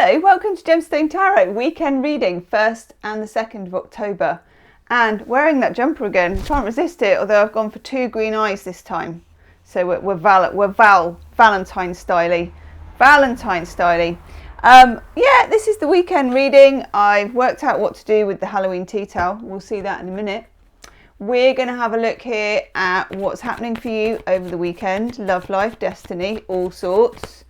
Hello, welcome to Gemstone Tarot weekend reading, 1st and the 2nd of October. And wearing that jumper again, can't resist it, although I've gone for 2 green eyes this time. So we're Valentine styly. Yeah, this is the weekend reading. I've worked out what to do with the Halloween tea towel. We'll see that in a minute. We're going to have a look here at what's happening for you over the weekend. Love life, destiny, all sorts.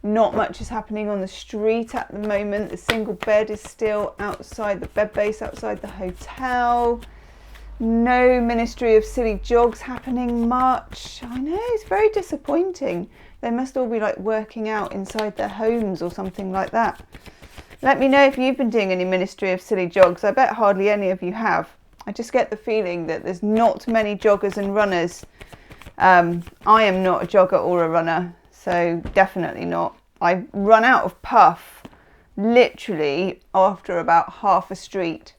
Not much is happening on the street at the moment. The single bed is still outside the bed base, outside the hotel. No Ministry of Silly Jogs happening much. I know, it's very disappointing. They must all be like working out inside their homes or something like that. Let me know if you've been doing any Ministry of Silly Jogs. I bet hardly any of you have. I just get the feeling that there's not many joggers and runners. I am not a jogger or a runner. So definitely not. I run out of puff literally after about half a street.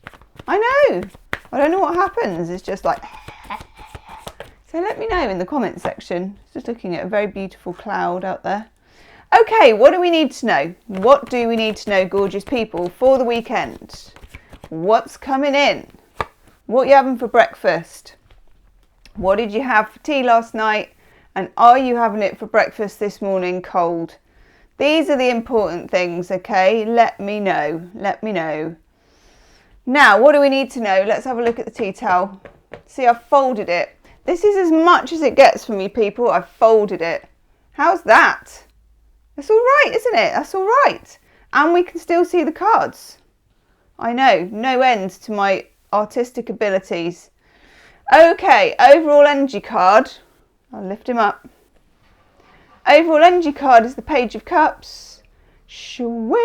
I know. I don't know what happens. It's just like... So let me know in the comment section. Just looking at a very beautiful cloud out there. Okay, what do we need to know? What do we need to know, gorgeous people, for the weekend? What's coming in? What are you having for breakfast? What did you have for tea last night? And are you having it for breakfast this morning cold? These are the important things, okay? Let me know. Let me know. Now, what do we need to know? Let's have a look at the tea towel. See, I've folded it. This is as much as it gets for me, people. I've folded it. How's that? That's all right, isn't it? That's all right. And we can still see the cards. I know, no end to my artistic abilities. Okay, overall energy card. I'll lift him up. Overall energy card is the Page of Cups. Swing.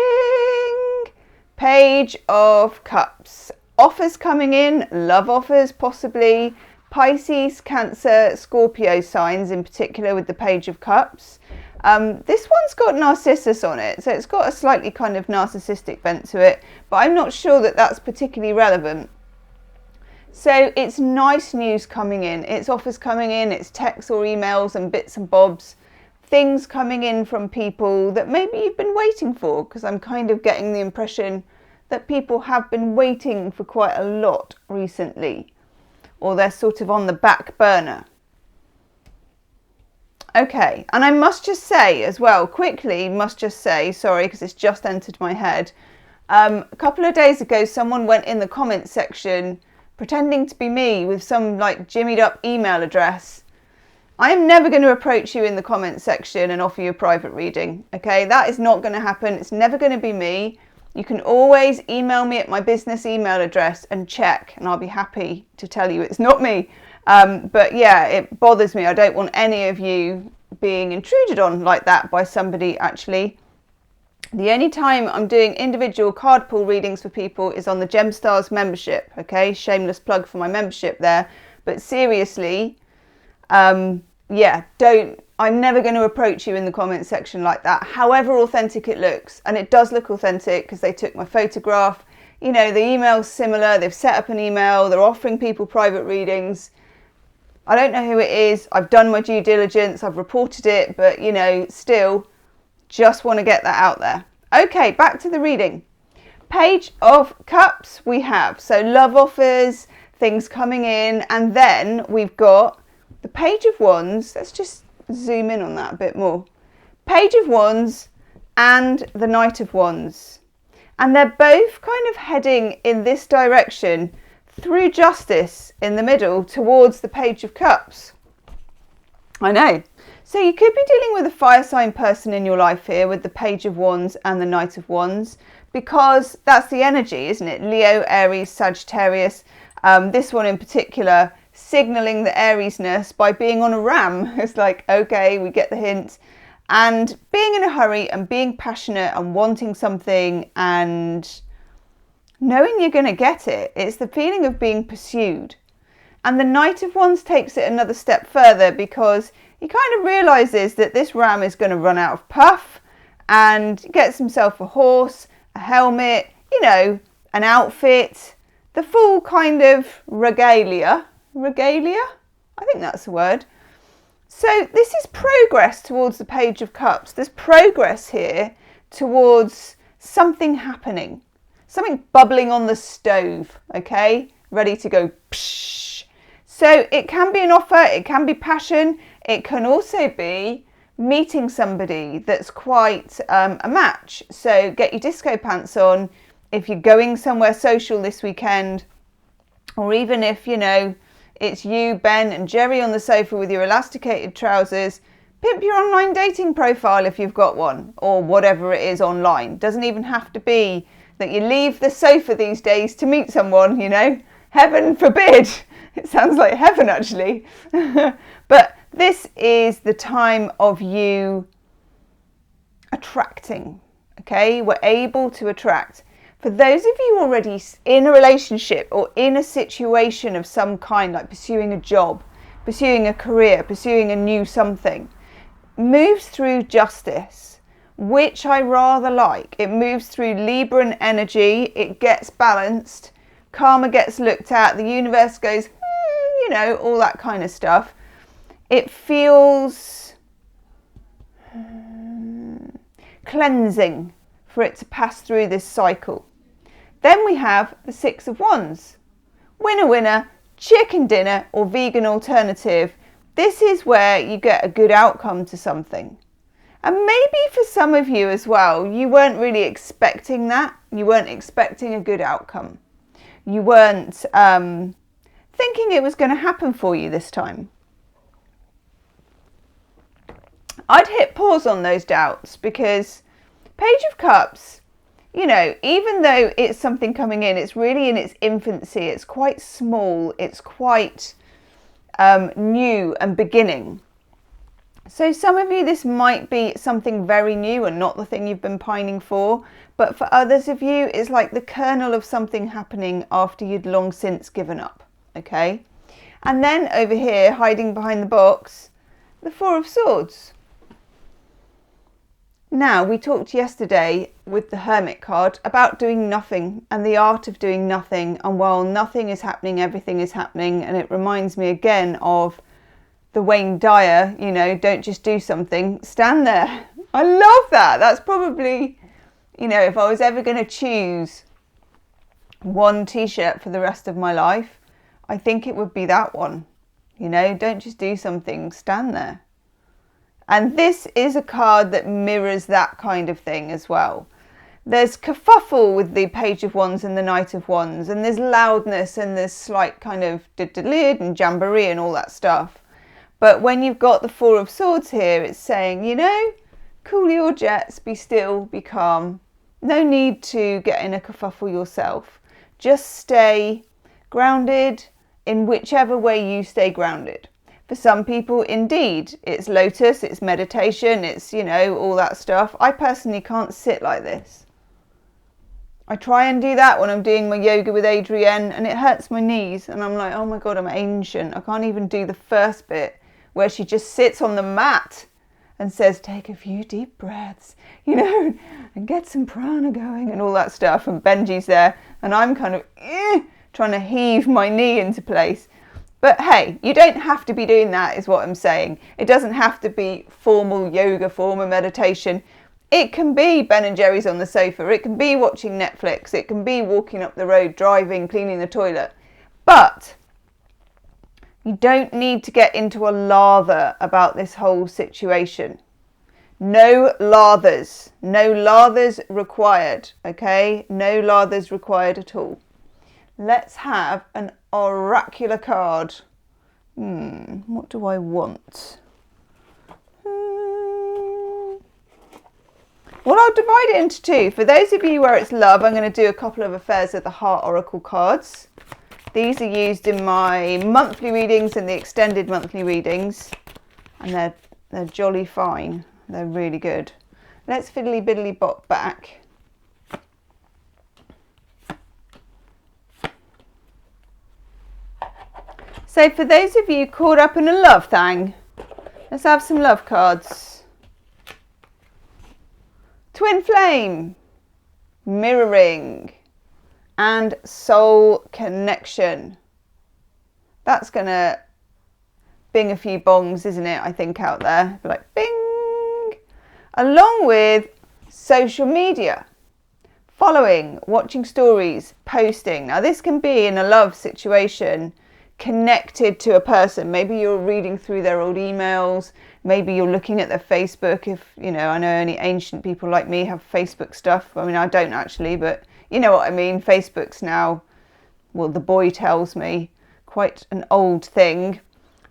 Page of Cups. Offers coming in. Love offers, possibly. Pisces, Cancer, Scorpio signs in particular with the Page of Cups. This one's got Narcissus on it, so it's got a slightly kind of narcissistic bent to it, but I'm not sure that that's particularly relevant. So it's nice news coming in, it's offers coming in, it's texts or emails and bits and bobs, things coming in from people that maybe you've been waiting for, because I'm kind of getting the impression that people have been waiting for quite a lot recently, or they're sort of on the back burner. Okay, and I must just say as well, quickly, sorry, because it's just entered my head, a couple of days ago someone went in the comment section pretending to be me with some like jimmied up email address. I am never going to approach you in the comment section and offer you a private reading. Okay, that is not going to happen. It's never going to be me. You can always email me at my business email address and check, and I'll be happy to tell you it's not me. But yeah, it bothers me. I don't want any of you being intruded on like that by somebody actually. The only time I'm doing individual card pull readings for people is on the Gemstars membership, okay? Shameless plug for my membership there. But seriously, I'm never going to approach you in the comment section like that, however authentic it looks. And it does look authentic because they took my photograph. You know, the email's similar. They've set up an email. They're offering people private readings. I don't know who it is. I've done my due diligence. I've reported it, but you know, still, just want to get that out there. Okay, back to the reading. Page of Cups we have. So love offers, things coming in, and then we've got the Page of Wands. Let's just zoom in on that a bit more. Page of Wands and the Knight of Wands. And they're both kind of heading in this direction through justice in the middle towards the Page of Cups. I know. So you could be dealing with a fire sign person in your life here with the Page of Wands and the Knight of Wands, because that's the energy, isn't it? Leo, Aries, Sagittarius. This one in particular signalling the Ariesness by being on a ram. It's like, okay, we get the hint. And being in a hurry and being passionate and wanting something and knowing you're going to get it. It's the feeling of being pursued. And the Knight of Wands takes it another step further because he kind of realises that this ram is going to run out of puff and gets himself a horse, a helmet, you know, an outfit, the full kind of regalia. Regalia? I think that's the word. So this is progress towards the Page of Cups. There's progress here towards something happening, something bubbling on the stove, okay, ready to go psh. So it can be an offer, it can be passion, it can also be meeting somebody that's quite a match. So get your disco pants on if you're going somewhere social this weekend, or even if, you know, it's you, Ben and Jerry on the sofa with your elasticated trousers. Pimp your online dating profile if you've got one, or whatever it is online. Doesn't even have to be that you leave the sofa these days to meet someone, you know. Heaven forbid. It sounds like heaven actually. But this is the time of you attracting, okay? We're able to attract. For those of you already in a relationship or in a situation of some kind, like pursuing a job, pursuing a career, pursuing a new something, moves through justice, which I rather like. It moves through Libran energy, it gets balanced, karma gets looked at, the universe goes, you know, all that kind of stuff. It feels cleansing for it to pass through this cycle. Then we have the Six of Wands. Winner, winner, chicken dinner or vegan alternative. This is where you get a good outcome to something. And maybe for some of you as well, you weren't really expecting that. You weren't expecting a good outcome. You weren't thinking it was going to happen for you this time. I'd hit pause on those doubts because Page of Cups, you know, even though it's something coming in, it's really in its infancy. It's quite small. It's quite new and beginning. So some of you, this might be something very new and not the thing you've been pining for. But for others of you, it's like the kernel of something happening after you'd long since given up. Okay. And then over here, hiding behind the box, the Four of Swords. Now, we talked yesterday with the Hermit card about doing nothing and the art of doing nothing. And while nothing is happening, everything is happening. And it reminds me again of the Wayne Dyer, you know, don't just do something, stand there. I love that. That's probably, you know, if I was ever going to choose one t-shirt for the rest of my life, I think it would be that one. You know, don't just do something, stand there. And this is a card that mirrors that kind of thing as well. There's kerfuffle with the Page of Wands and the Knight of Wands, and there's loudness and there's slight kind of diddled and jamboree and all that stuff. But when you've got the Four of Swords here, it's saying, you know, cool your jets, be still, be calm. No need to get in a kerfuffle yourself. Just stay grounded in whichever way you stay grounded. For some people, indeed, it's lotus, it's meditation, it's, you know, all that stuff. I personally can't sit like this. I try and do that when I'm doing my yoga with Adrienne and it hurts my knees. And I'm like, oh my God, I'm ancient. I can't even do the first bit where she just sits on the mat and says, take a few deep breaths, you know, and get some prana going and all that stuff. And Benji's there and I'm kind of trying to heave my knee into place. But hey, you don't have to be doing that is what I'm saying. It doesn't have to be formal yoga, formal meditation. It can be Ben and Jerry's on the sofa. It can be watching Netflix. It can be walking up the road, driving, cleaning the toilet. But you don't need to get into a lather about this whole situation. No lathers. No lathers required, okay? No lathers required at all. Let's have an oracular card. What do I want? Well, I'll divide it into two. For those of you where it's love, I'm going to do a couple of Affairs of the Heart Oracle cards. These are used in my monthly readings and the extended monthly readings. And they're jolly fine. They're really good. Let's fiddly biddly bop back. So for those of you caught up in a love thing, let's have some love cards. Twin flame, mirroring, and soul connection. That's going to bing a few bongs, isn't it? I think out there. Like bing. Along with social media. following, watching stories, posting. Now this can be in a love situation, connected to a person. Maybe you're reading through their old emails, maybe you're looking at their Facebook. If you know, I know only ancient people like me have Facebook stuff. I mean, I don't actually, but you know what I mean. Facebook's now, well, the boy tells me, quite an old thing.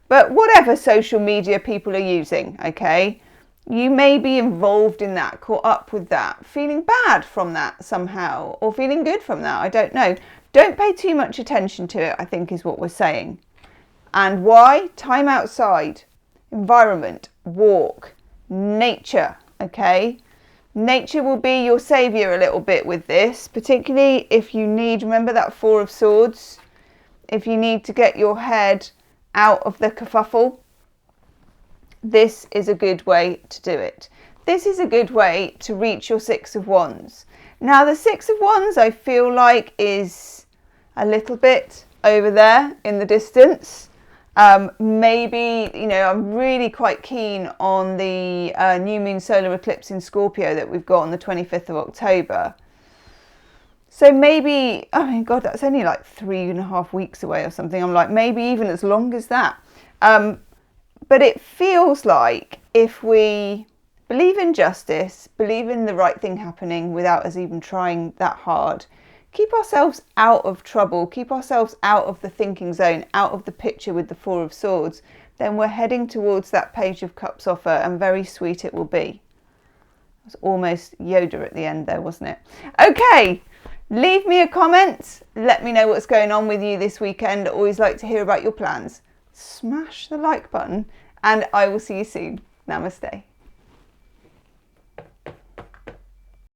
But whatever social media people are using, okay, you may be involved in that, caught up with that, feeling bad from that somehow, or feeling good from that, I don't know. Don't pay too much attention to it, I think is what we're saying. And why? Time outside, environment, walk, nature, okay? Nature will be your saviour a little bit with this, particularly if you need, remember that Four of Swords? If you need to get your head out of the kerfuffle, this is a good way to do it. This is a good way to reach your Six of Wands. Now the Six of Wands I feel like is a little bit over there in the distance. Maybe, you know, I'm really quite keen on the new moon solar eclipse in Scorpio that we've got on the 25th of October. So maybe, oh my God, that's only like 3.5 weeks away or something. I'm like, maybe even as long as that. But it feels like if we believe in justice, believe in the right thing happening without us even trying that hard, keep ourselves out of trouble, keep ourselves out of the thinking zone, out of the picture with the Four of Swords, then we're heading towards that Page of Cups offer, and very sweet it will be. It was almost Yoda at the end there, wasn't it? Okay, leave me a comment. Let me know what's going on with you this weekend. I always like to hear about your plans. Smash the like button, and I will see you soon. Namaste.